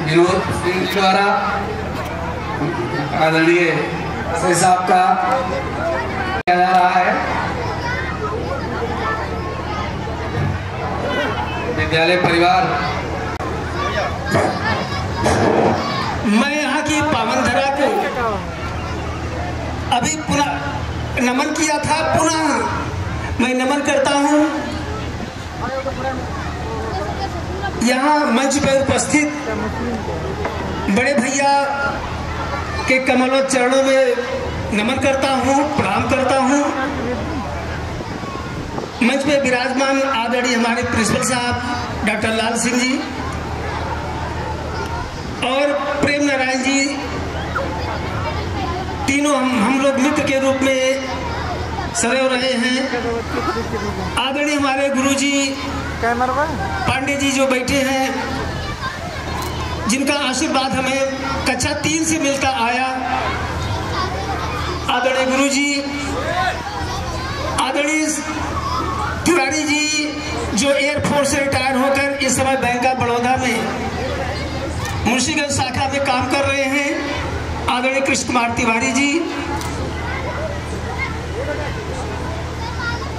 विनोद सिंह जी द्वारा आदरणीय साहब का किया जा रहा है। विद्यालय परिवार, मैं यहाँ की पावन धरा को अभी पुनः नमन किया था, पुनः मैं नमन करता हूँ। यहाँ मंच पर उपस्थित बड़े भैया के कमलों चरणों में नमन करता हूँ, प्रणाम करता हूँ। मंच पे विराजमान आदरणीय हमारे प्रिंसिपल साहब डॉक्टर लाल सिंह जी और प्रेम नारायण जी, तीनों हम लोग मित्र के रूप में सदैव रहे हैं। आदरणीय हमारे गुरुजी पांडे जी जो बैठे हैं, जिनका आशीर्वाद हमें कक्षा 3 से मिलता आया। आदरणीय गुरुजी, आदरणीय तिवारी जी जो एयरफोर्स से रिटायर होकर इस समय बैंक ऑफ बड़ौदा में मुंशीगंज शाखा में काम कर रहे हैं। आदरणीय कृष्ण कुमार तिवारी जी,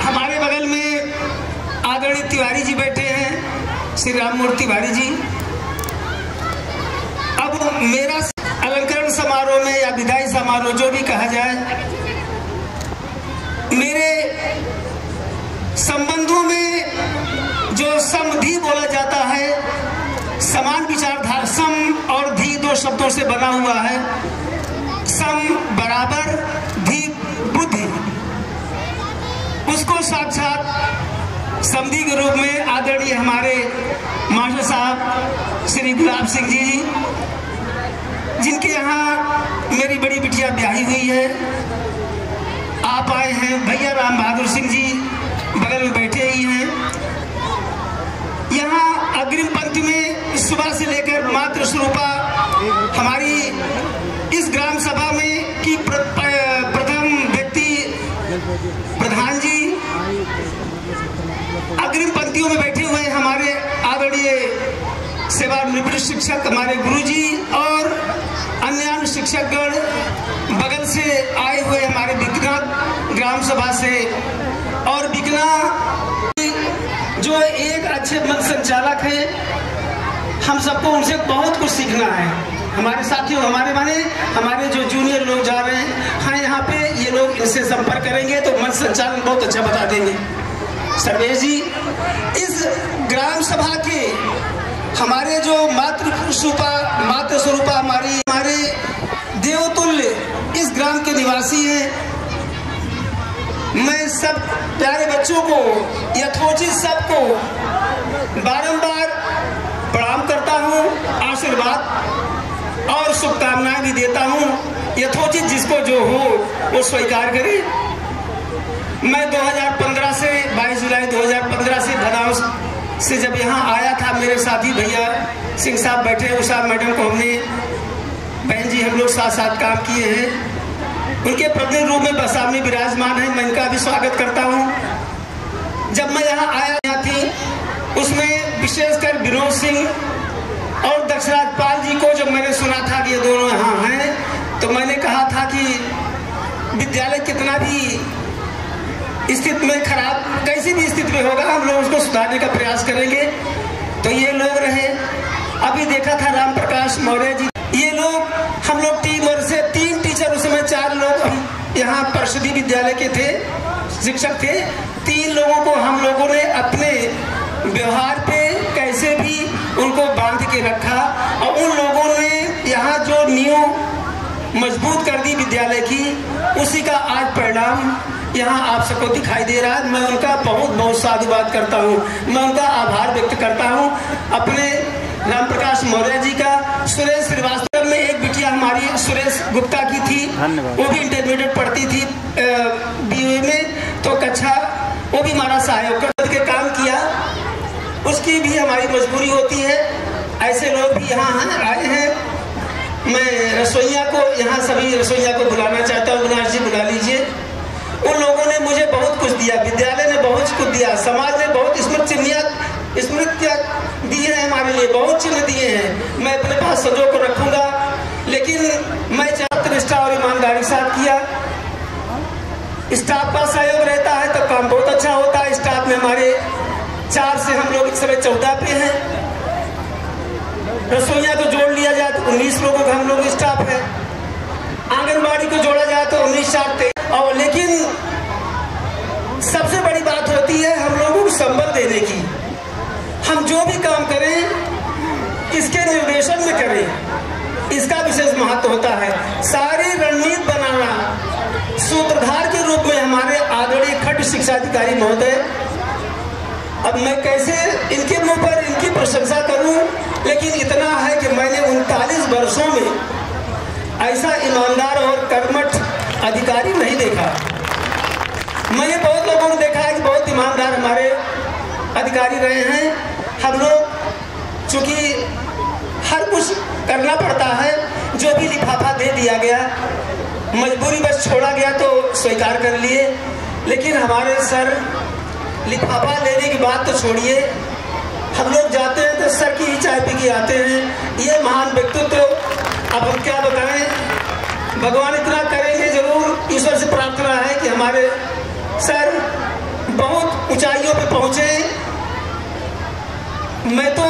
हमारे बगल में आदरणीय तिवारी जी बैठे हैं, श्री राम मूर्ति तिवारी जी। अब मेरा अलंकरण समारोह में या विदाई समारोह जो भी कहा जाए, मेरे संबंधों में जो समधि बोला जाता है, समान विचारधारा, सम और धी 2 शब्दों से बना हुआ है। सम बराबर, धी बुद्धि, उसको साक्षात समधि के रूप में आदरणीय हमारे मास्टर साहब श्री गुलाब सिंह जी, जिनके यहाँ मेरी बड़ी बिटिया ब्याही हुई है, आप आए हैं। भैया राम बहादुर सिंह जी बगल में बैठे ही हैं। यहाँ अग्रिम पंक्ति में सुबह से लेकर मातृ स्वरूपा हमारी इस ग्राम सभा में की प्रथम व्यक्ति प्रधान जी, अग्रिम पंक्तियों में बैठे हुए हमारे आदरणीय सेवानिवृत्त शिक्षक हमारे गुरुजी और अन्य शिक्षकगण, बगल से आए हुए हमारे बिकना ग्राम सभा से, और बिकना जो एक अच्छे मंच संचालक है। हम सबको उनसे बहुत कुछ सीखना है। हमारे साथियों, हमारे जो जूनियर लोग जा रहे हैं यहाँ पे, ये लोग इनसे संपर्क करेंगे तो मंच संचालन बहुत अच्छा बता देंगे। सर्वेश जी, इस ग्राम सभा के हमारे जो मातृ स्वरूपा हमारे देवतुल्य इस ग्राम के निवासी हैं। मैं सब प्यारे बच्चों को, यथोचित सबको बारंबार प्रणाम करता हूँ, आशीर्वाद और शुभकामनाएं भी देता हूँ। यथोचित जिसको जो हो वो स्वीकार करे। मैं 2015 से 22 जुलाई 2015 से बनारस से जब यहाँ आया था, मेरे साथी भैया सिंह साहब बैठे, उषा मैडम को हमने, बहन जी हम लोग साथ साथ काम किए हैं। उनके प्रतिनिधि रूप में सामने विराजमान है, मैं इनका भी स्वागत करता हूँ। जब मैं यहाँ आया थी, उसमें विशेषकर विनोद सिंह और दक्षराज पाल जी को जब मैंने सुना था कि ये दोनों यहाँ हैं, तो मैंने कहा था कि विद्यालय कितना भी स्थिति में खराब, कैसी भी स्थिति में होगा, हम लोग उसको सुधारने का प्रयास करेंगे। तो ये लोग रहे। अभी देखा था राम प्रकाश मौर्य जी, ये लोग, हम लोग टीम और से 3 टीचर, उसमें 4 लोग हम यहाँ परिषदी विद्यालय के थे, शिक्षक थे। 3 लोगों को हम लोगों ने अपने व्यवहार पे कैसे भी उनको बांध के रखा, और उन लोगों ने यहाँ जो नींव मजबूत कर दी विद्यालय की, उसी का आज परिणाम यहाँ आप सबको दिखाई दे रहा है। मैं उनका बहुत बहुत साधुवाद करता हूँ, मैं उनका आभार व्यक्त करता हूँ। अपने राम प्रकाश मौर्य जी का, सुरेश श्रीवास्तव में एक बिटिया हमारी सुरेश गुप्ता की थी, वो भी इंटरमीडिएट पढ़ती थी BA में, तो कक्षा वो भी हमारा सहयोग करके काम किया। उसकी भी हमारी मजबूरी होती है, ऐसे लोग भी यहाँ आए हैं। मैं रसोइया को, यहाँ सभी रसोइया को बुलाना चाहता हूँ। अविनाश जी बुला लीजिए। उन लोगों ने मुझे बहुत कुछ दिया, विद्यालय ने बहुत कुछ दिया, समाज ने बहुत स्मृतियाँ दी है, हमारे लिए बहुत चिन्ह दिए हैं। मैं अपने पास सजो को रखूंगा, लेकिन मैं चाहता निष्ठा और ईमानदारी के साथ किया। स्टाफ का सहयोग रहता है तो काम बहुत अच्छा होता है। स्टाफ में हमारे 4 से हम लोग इस समय 14 पे हैं। रसोइया को जोड़ लिया जाए तो 19 लोगों का हम लोग स्टाफ है। आंगनबाड़ी को जोड़ा जाए तो 19 4 और लेकिन सबसे बड़ी बात होती है हम लोगों को संबल देने की। हम जो भी काम करें किसके निर्देशन में करें, इसका विशेष महत्व होता है। सारी रणनीति बनाना सूत्रधार के रूप में हमारे आदरणीय खंड शिक्षा अधिकारी महोदय, अब मैं कैसे इनके मुंह पर इनकी प्रशंसा करूं, लेकिन इतना है कि मैंने 39 वर्षों में ऐसा ईमानदार और कर्मठ अधिकारी नहीं देखा। मैंने बहुत लोगों को देखा है कि बहुत ईमानदार हमारे अधिकारी रहे हैं। हम लोग चूंकि हर कुछ करना पड़ता है, जो भी लिफाफा दे दिया गया, मजबूरी बस छोड़ा गया तो स्वीकार कर लिए। लेकिन हमारे सर लिफाफा लेने की बात तो छोड़िए, हम लोग जाते हैं तो सर की ही चाय पी के आते हैं। ये महान व्यक्तित्व तो अब हम क्या बताएं, भगवान इतना करेंगे जरूर। ईश्वर से प्रार्थना है कि हमारे सर बहुत ऊंचाइयों पे पहुंचे। मैं तो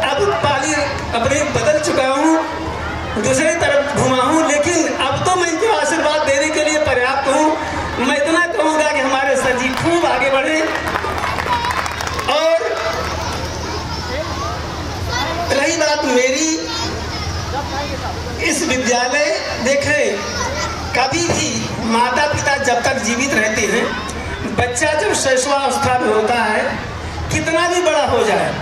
अब पाली अपने बदल चुका हूँ, दूसरी तरफ घुमा हूँ, लेकिन अब तो मैं इनको आशीर्वाद देने के लिए पर्याप्त हूँ। मैं इतना कहूँगा कि हमारे सर जी खूब आगे बढ़े। और रही बात मेरी, इस विद्यालय देखें, कभी भी माता पिता जब तक जीवित रहते हैं, बच्चा जब शैशवावस्था में होता है, कितना भी बड़ा हो जाए,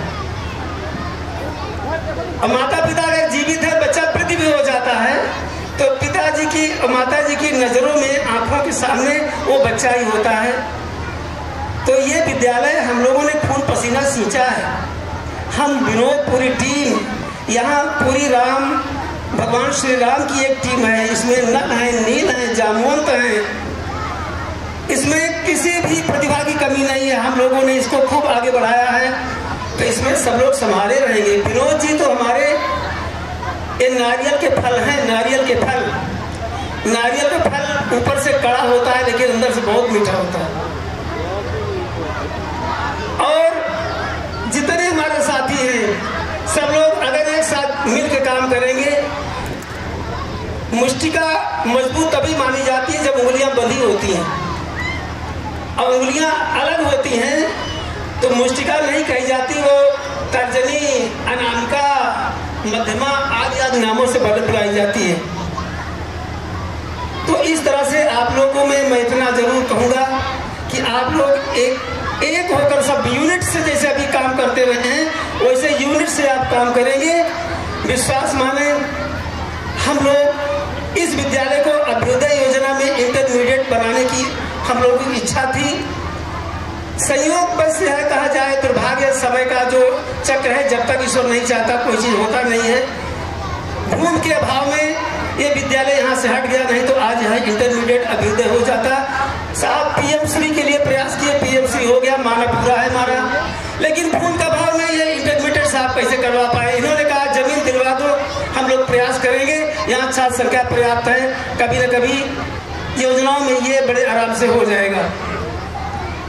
और माता पिता अगर जीवित है, बच्चा वृद्ध भी हो जाता है, तो पिताजी की और माता जी की नजरों में, आंखों के सामने वो बच्चा ही होता है। तो ये विद्यालय हम लोगों ने खून पसीना सींचा है। हम विनोद, पूरी टीम, यहाँ पूरी राम भगवान श्री राम की एक टीम है। इसमें नल है, नील है, जामवंत है, इसमें किसी भी प्रतिभा की कमी नहीं है। हम लोगों ने इसको खूब आगे बढ़ाया है, तो इसमें सब लोग संभाले रहेंगे। विनोद जी तो हमारे ये नारियल के फल हैं, नारियल के फल। नारियल का फल ऊपर से कड़ा होता है, लेकिन अंदर से बहुत मीठा होता है। और जितने हमारे साथी हैं, सब लोग अगर एक साथ मिलकर काम करेंगे, मुष्टिका मजबूत तभी मानी जाती है जब उंगलियां बंधी होती हैं। और उंगलियां अलग होती हैं तो मुष्टिका नहीं कही जाती, वो तर्जनी, अनामिका, मध्यमा आदि नामों से बुलाई जाती है। तो इस तरह से आप लोगों में मैं इतना जरूर कहूँगा कि आप लोग एक होकर सब यूनिट से जैसे अभी काम करते रहे हैं, वैसे यूनिट से आप काम करेंगे। विश्वास माने, हम लोग इस विद्यालय को अभ्युदय योजना में इंटरमीडिएट बनाने की हम लोगों की इच्छा थी। संयोग बस यह कहा जाए, दुर्भाग्य समय का जो चक्र है, जब तक ईश्वर नहीं चाहता कोई चीज होता नहीं है। भूमि के अभाव में ये विद्यालय यहाँ से हट गया, नहीं तो आज यहाँ इंटरमीडिएट अभ्युदय हो जाता। साहब पीएमश्री के लिए प्रयास किए, पीएमश्री हो गया, माना पूरा है हमारा, लेकिन भूमि के अभाव में ये इंटरमीडिएट साहब कैसे करवा पाए। इन्होंने कहा जमीन दिलवा दो, हम लोग प्रयास करेंगे। यहाँ छात्र संख्या पर्याप्त है, कभी न कभी योजनाओं में ये बड़े आराम से हो जाएगा।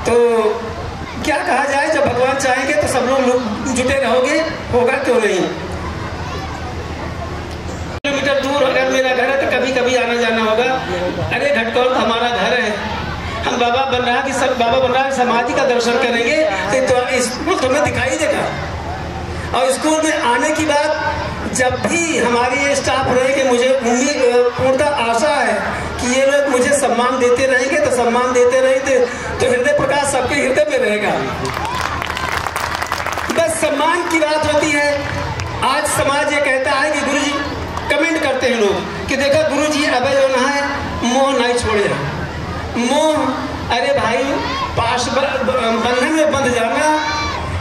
तो क्या कहा जाए, जब भगवान चाहेंगे तो सब लोग जुटे रहोगे, होगा क्यों नहीं। किलोमीटर दूर अगर मेरा घर है तो कभी कभी आना जाना होगा। अरे घटकौल तो हमारा घर है, हम बाबा बन रहा की समाधि का दर्शन करेंगे तो स्कूल तुम्हें दिखाई देगा। और स्कूल में आने की बात जब भी हमारी ये स्टाफ रहेंगे, मुझे उम्मीद पूर्णतः आशा है कि ये लोग मुझे सम्मान देते रहेंगे, तो सम्मान देते रहेंगे तो हृदय प्रकाश सबके हृदय में रहेगा। बस सम्मान की बात होती है। आज समाज ये कहता है कि गुरुजी, कमेंट करते हैं लोग कि देखो गुरुजी अब जो ना है मोह नहीं छोड़े, मोह, अरे भाई पाश बंधन में बंध जाना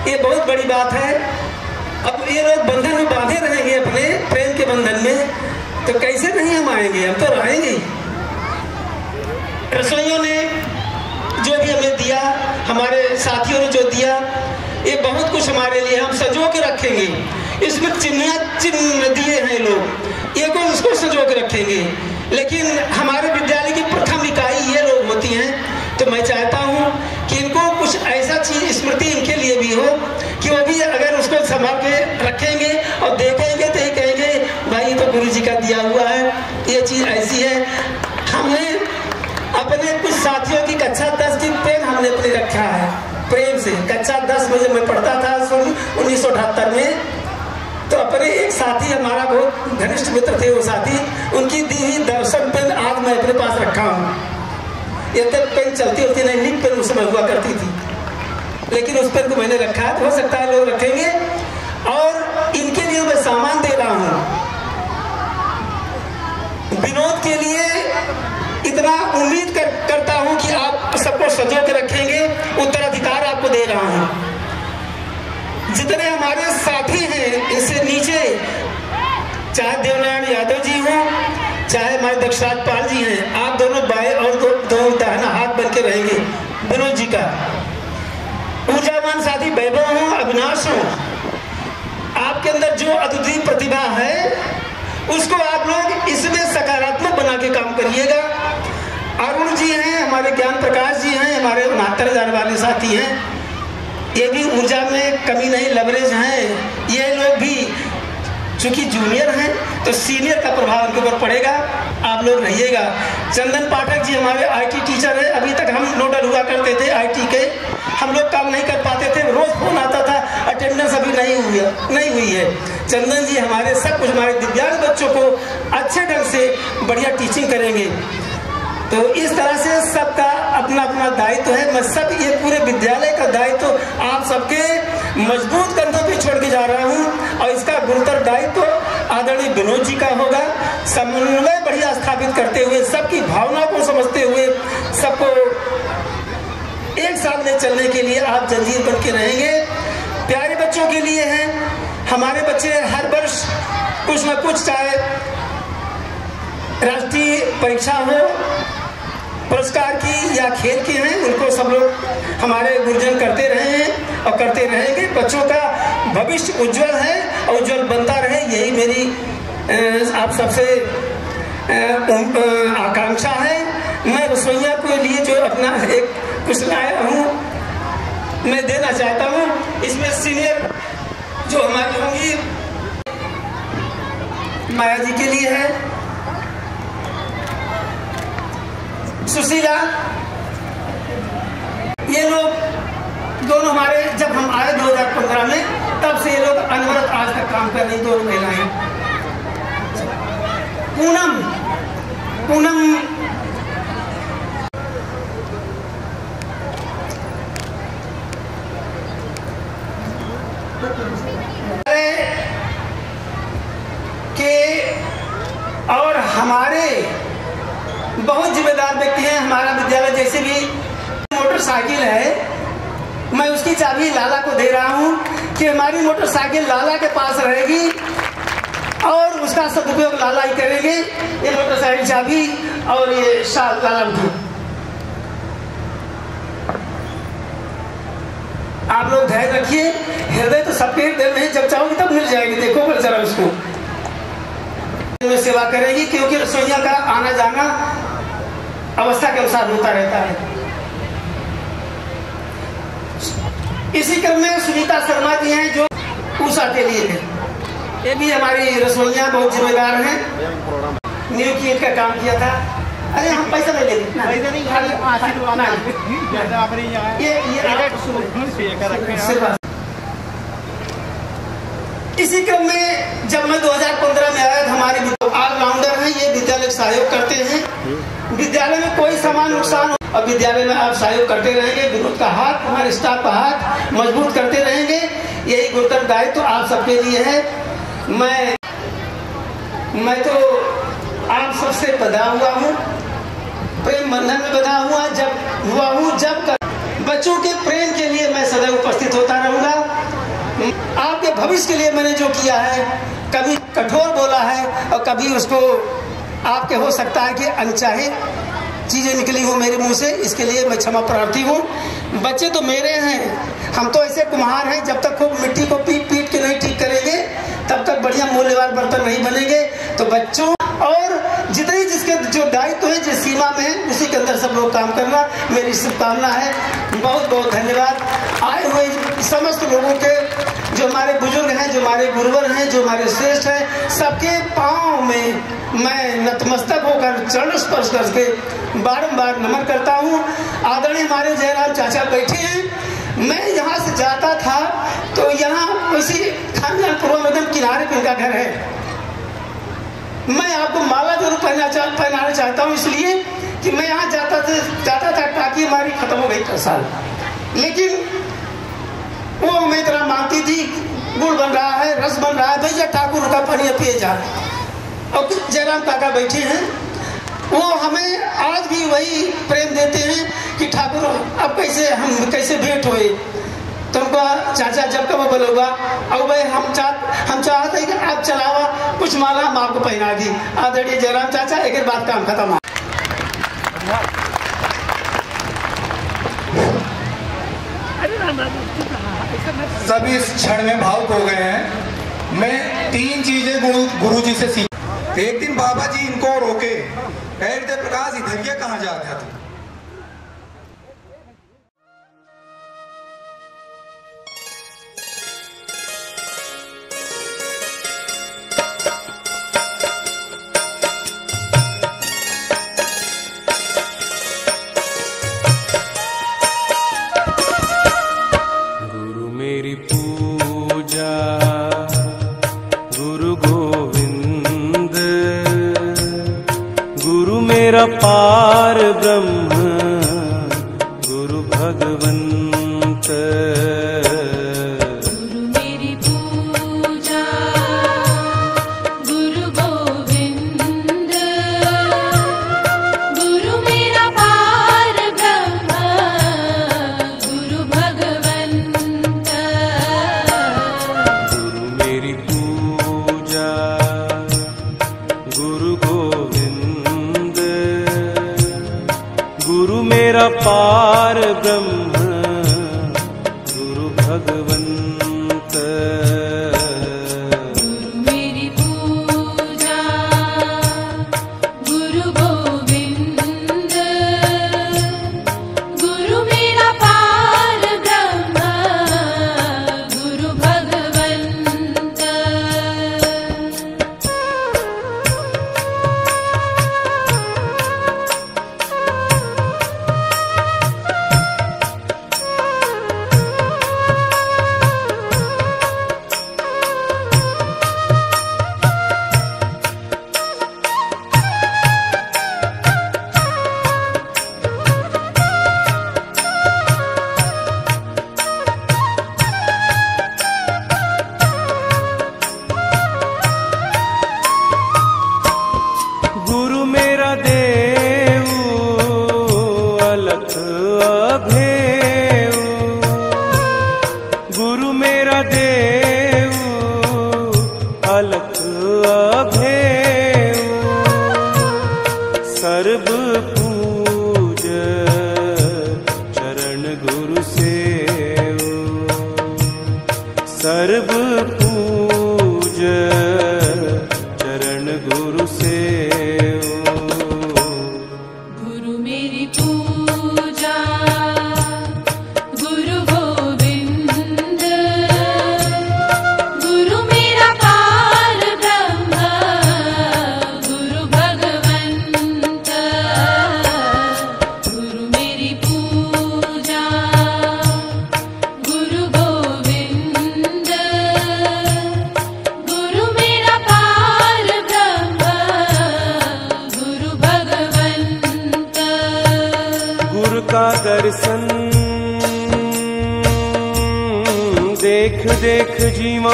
ये बहुत बड़ी बात है। अब ये लोग बंधन में बांधे रहेंगे अपने प्रेम के बंधन में, तो हम तो रहेंगे। रसोइयों ने जो भी हमें दिया, हमारे साथियों ने जो दिया, ये बहुत कुछ हमारे लिए हम सजो के रखेंगे। इसमें चिन्ह दिए हैं लोग, ये को उसको सजो के रखेंगे। लेकिन हमारे विद्यालय की प्रथम इकाई ये लोग होती हैं, तो मैं चाहता हूँ कि इनको कुछ ऐसा चीज स्मृति इनके लिए भी हो कि वो भी अगर उसको संभाल के रखेंगे और देखेंगे तो ये कहेंगे भाई ये तो गुरु जी का दिया हुआ है, ये चीज ऐसी है। हमने अपने कुछ साथियों की कक्षा 10 की पेन हमने अपने रखा है प्रेम से। कक्षा 10 में जब मैं पढ़ता था 1978 में, तो अपने एक साथी हमारा बहुत घनिष्ठ मित्र थे, वो साथी उनकी दी हुई दर्शन पेन आज मैं अपने पास रखा हूँ। ये तक पेन चलती होती नहीं, लिख पेन उस समय हुआ करती थी, लेकिन उस पेन को मैंने रखा है। तो हो सकता है लोग रखेंगे। और इनके लिए मैं सामान दे रहा हूँ, विनोद के लिए इतना उम्मीद करता हूँ कि आप सबको सजो के रखेंगे, उत्तराधिकार आपको दे रहा हूँ। जितने हमारे साथी हैं इससे नीचे, चाहे देवनारायण यादव जी हो, चाहे हमारे दक्षराज पाल जी हैं, आप दोनों बाएं और दो दाहिना हाथ बन के रहेंगे विनोद जी का। ऊर्जावान साथी वैभव हो, अविनाश हो, आपके अंदर जो अद्वितीय प्रतिभा है उसको आप लोग इसमें सकारात्मक बना के काम करिएगा। अरुण जी हैं, हमारे ज्ञान प्रकाश जी हैं, हमारे 69,000 वाले साथी हैं, ये भी ऊर्जा में कमी नहीं, लवरेज हैं। ये लोग भी चूंकि जूनियर हैं तो सीनियर का प्रभाव उनके ऊपर पड़ेगा, आप लोग रहिएगा। चंदन पाठक जी हमारे IT टीचर है, अभी तक हम नोडल हुआ करते थे IT के, हम लोग काम नहीं कर पाते थे, रोज फोन आता था, अटेंडेंस अभी नहीं हुई है। चंदन जी हमारे सब कुछ, हमारे दिव्यांग बच्चों को अच्छे ढंग से बढ़िया टीचिंग करेंगे। तो इस तरह से सबका अपना अपना दायित्व है। मैं सब ये पूरे विद्यालय का दायित्व आप सबके मजबूत कंधों पे छोड़ के जा रहा हूँ, और इसका गुरुतर दायित्व आदरणीय विनोद जी का होगा। समन्वय बढ़िया स्थापित करते हुए, सबकी भावना को समझते हुए, सबको एक साथ में चलने के लिए आप जंजीर बन के रहेंगे। प्यारे बच्चों के लिए हैं, हमारे बच्चे हर वर्ष कुछ न कुछ, चाहे राष्ट्रीय परीक्षा हो, पुरस्कार की या खेल की हैं, उनको सब लोग हमारे गुरुजन करते रहे हैं और करते रहेंगे। बच्चों का भविष्य उज्जवल है और उज्जवल बनता रहे, यही मेरी आप सबसे आकांक्षा है। मैं रसोइया के लिए जो अपना एक कुछ लाया हूँ मैं देना चाहता हूँ। इसमें सीनियर जो हमारी होंगी माया जी के लिए है, सुशीला, ये लोग दोनों हमारे, जब हम आए 2015 में, तब से ये लोग अनवरत आज तक काम कर रही, दोनों महिलाएं। पूनम के और हमारे बहुत जिम्मेदार व्यक्ति हैं। हमारा विद्यालय जैसे भी मोटरसाइकिल है, मैं उसकी चाबी लाला को दे रहा हूं कि हमारी मोटरसाइकिल लाला के पास रहेगी और उसका सदुपयोग लाला ही करेंगे। ये मोटरसाइकिल चाबी और ये शाल लाला उठो। आप लोग धैर्य रखिए, हृदय तो सबके हृदय में, जब चाहोगे तब मिल जाएगी। देखो पर जरा उसको में सेवा करेगी, क्योंकि रसोइया का आना जाना अवस्था के अनुसार होता रहता है। इसी क्रम में सुनीता शर्मा जी हैं जो उषा के लिए है, ये भी हमारी रसोइया बहुत जिम्मेदार हैं। न्यू कीट का काम किया था। अरे हम पैसा नहीं लेंगे, पैसा नहीं, इसी क्रम में जब मैं 2015 में आया, हमारे ऑलराउंडर हैं, ये विद्यालय सहयोग करते हैं। विद्यालय में कोई सामान नुकसान हो और विद्यालय में आप सहयोग करते रहेंगे। विनोद का हाथ, हमारे स्टाफ का हाथ मजबूत करते रहेंगे, यही गुरुतर दायित्व तो आप सबके लिए है। मैं तो आप सबसे बंधा हुआ हूँ, प्रेम बंधन में बंधा हुआ जब बच्चों के प्रेम के लिए मैं सदैव उपस्थित होता रहूंगा। आपके भविष्य के लिए मैंने जो किया है, कभी कठोर बोला है और कभी उसको आपके हो सकता है कि अनचाहे चीजें निकली हो मेरे मुंह से, इसके लिए मैं क्षमा प्रार्थी हूँ। बच्चे तो मेरे हैं, हम तो ऐसे कुम्हार हैं, जब तक खूब मिट्टी को पीट पीट के नहीं ठीक करेंगे तब तक बढ़िया मूल्यवान बर्तन नहीं बनेंगे। तो बच्चों और जितने जिसके जो दायित्व है जिस सीमा में है उसी के अंदर सब लोग काम करना मेरी शुभकामना है। बहुत बहुत धन्यवाद आए हुए समस्त लोगों के, जो हमारे बुजुर्ग हैं, जो हमारे गुरुवर हैं, जो हमारे श्रेष्ठ हैं, सबके पांव में मैं नतमस्तक होकर चरण स्पर्श करके बारंबार नमन करता हूँ। आदरणीय हमारे जयराम चाचा बैठे हैं। मैं यहाँ से जाता था तो यहाँ वैसे खानपुर एकदम किनारे पे उनका घर है। मैं आपको माला जरूर पहनाना चाहता हूँ, इसलिए कि मैं यहाँ जाता था ताकि हमारी खत्म हो गई 10 साल, लेकिन वो हमें इतना मानती थी, गुड़ बन रहा है, रस बन रहा है, भैया ठाकुर का पानी पिए जा। और जयराम काका बैठे हैं, वो हमें आज भी वही प्रेम देते हैं कि ठाकुर अब कैसे भेंट हुए तुमको चाचा, जब कब बोलूँगा अब भाई हम चाहते हैं कि आप चलावा कुछ माला हम आपको पहना दी। आदरणीय जयराम चाचा, एक बात काम खत्म। सब इस क्षण में भावुक हो गए हैं। मैं 3 चीजें गुरु जी से सीख। एक दिन बाबा जी इनको रोके, कहते प्रकाश इधर ये कहाँ जा रहा था? पार ब्रह्म गुरु भगवंत, गुरु मेरी पूजा गुरु गोविंद, गुरु मेरा पार ब्रह्म गुरु भगवंत, गुरु मेरी पूजा गुरु गोविंद, गुरु मेरा पार ब्रह्म गुरु भगवंत, गुरु मेरी पूजा गुरु गोविंद, गुरु मेरा पार ब्रह्म गुरु भगवंत। गुरु मेरा देव अलख अभेव, गुरु मेरा देव अलख अभेव, सर्व पूज चरण गुरु सेव, सर्व पूज चरण गुरु सेव, गुरु मेरी पूजा गुरु गोविंद, गुरु मेरा पार ब्रह्म गुरु भगवंत, गुरु मेरी पूजा गुरु गोविंद, गुरु मेरा पार ब्रह्म गुरु भगवंत। गुरु का दर्शन देख देख जीवा,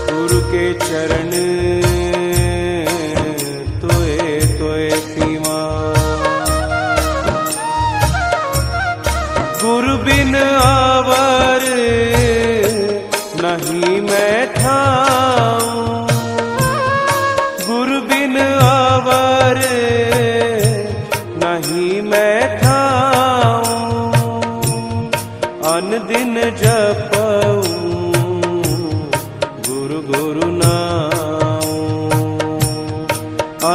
गुरु के चरण तोए तोए सीमा, गुरु बिन आवर नहीं मैं ठाऊं,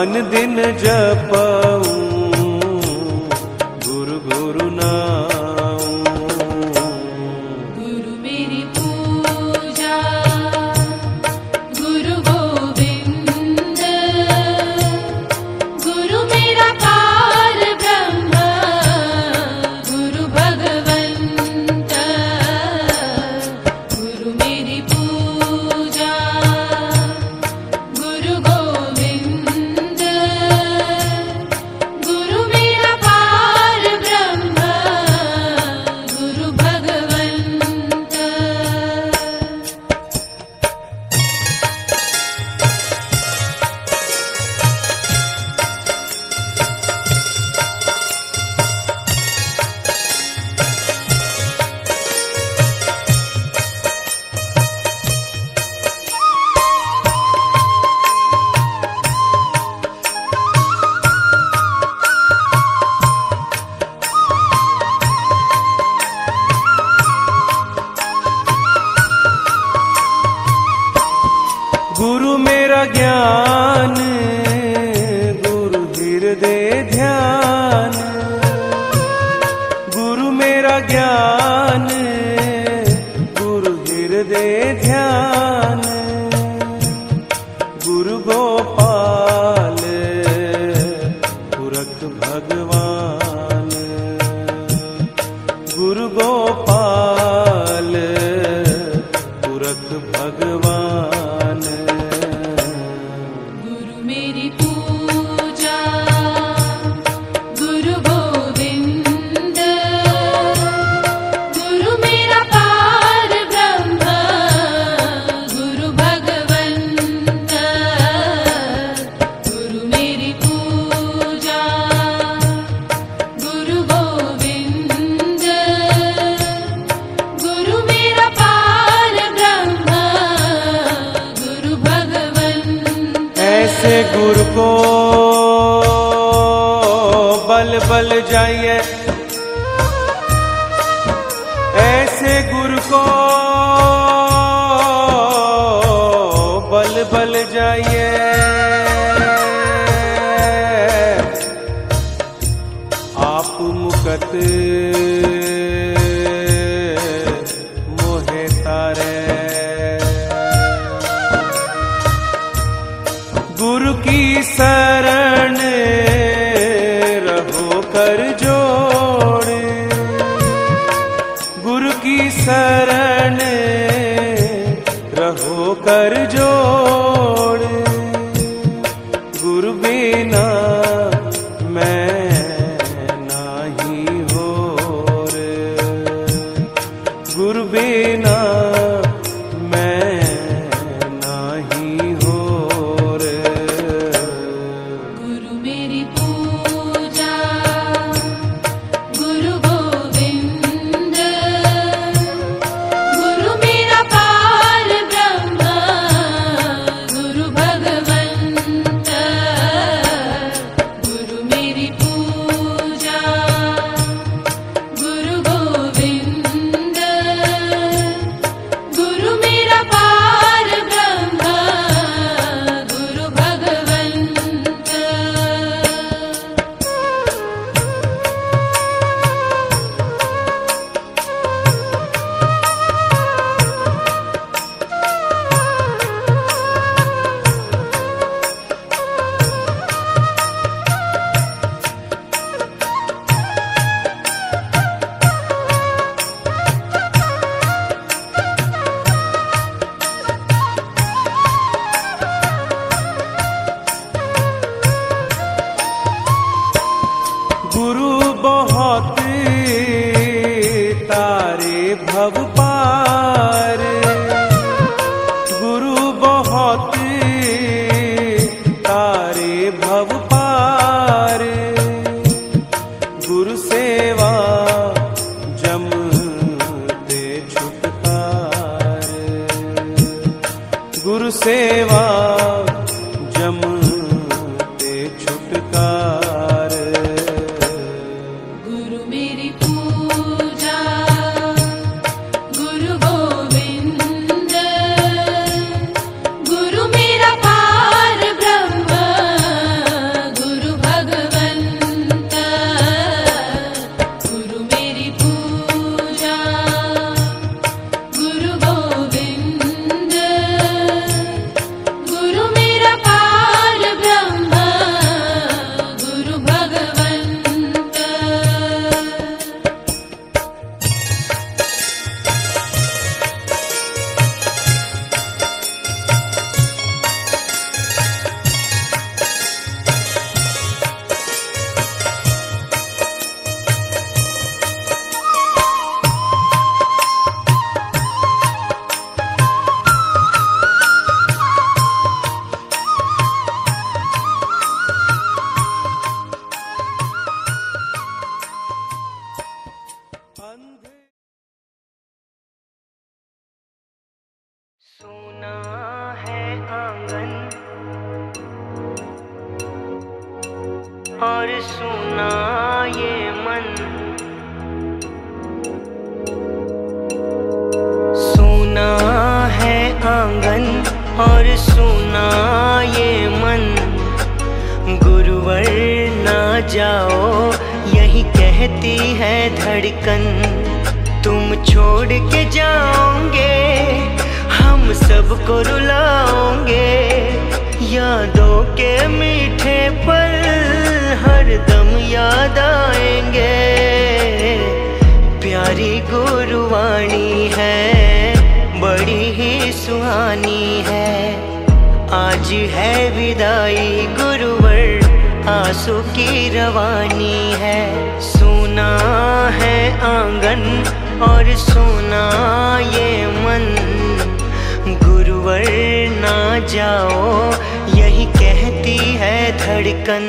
मन दिन जपऊं गुरु गुरु नाम। गुरु मेरी पूजा गुरु गोविंद, गुरु मेरा पार ब्रह्म, गुरु भगवंत। गुरु मेरी पूजा गुरु गोविंद, गुरु मेरा पार ब्रह्म, गुरु भगवंत। गुरु मेरा ज्ञान गुरु हृदय ध्यान। गुरु मेरा ज्ञान गुरु हृदय ध्यान। गुरु गोपाल पुरख भगवान। गुरु गोपाल पुरख भगवान। गुरु मेरी पूजा गुरु गोविंद, गुरु मेरा पार ब्रह्म, गुरु भगवंत। गुरु मेरी पूजा गुरु गोविंद, गुरु मेरा पार ब्रह्म, गुरु भगवंत। ऐसे गुरु को बल बल जाइए, ऐसे गुरु को बल बल जाइए। आप मुकत मोहे तारे। गुरु की शरण रहो कर जोड़। गुरु की शरण रहो कर जोड़। गुरु बिना मैं नाही होर। गुरु बिना मैं नाही होर। गुरु मेरी पूजा गुरु गोविंद, गुरु मेरा पार ब्रह्म, गुरु भगवंत। गुरु मेरी पूजा गुरु गोविंद, गुरु मेरा पार ब्रह्म, गुरु भगवंत। गुरु बहुत तारे भव पार। गुरु बहुत तारे भव पार। गुरु सेवा जम ते छुटकार। गुरु सेवा जम ते छुटकार। गुरु मेरी पूजा गुरु गोविंद, गुरु मेरा पार ब्रह्म, और सुना ये मन। सुना है आंगन और सुना ये मन, गुरुवर ना जाओ यही कहती है धड़कन। तुम छोड़ के जाओगे हम सबको रुलाओगे, यादों के मीठे पल हरदम याद आएंगे। प्यारी गुरुवाणी है बड़ी ही सुहानी है, आज है विदाई गुरुवर आंसू की रवानी है। सुना है आंगन और सुना ये मन, गुरुवर ना जाओ यही कहती है धड़कन।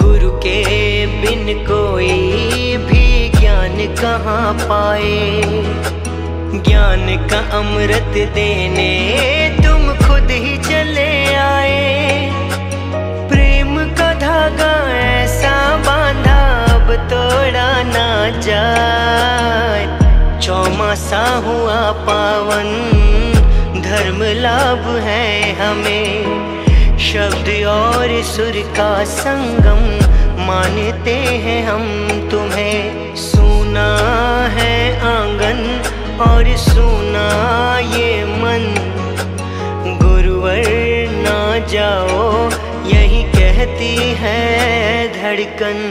गुरु के बिन कोई भी ज्ञान कहाँ पाए, ज्ञान का अमृत देने तुम खुद ही चले आए। प्रेम का धागा ऐसा बांधा अब तोड़ा ना जाए, चौमासा हुआ पावन धर्म लाभ है हमें। शब्द और सुर का संगम मानते हैं हम तुम्हें। सुना है आंगन और सुना ये मन, गुरुवर ना जाओ यही कहती है धड़कन।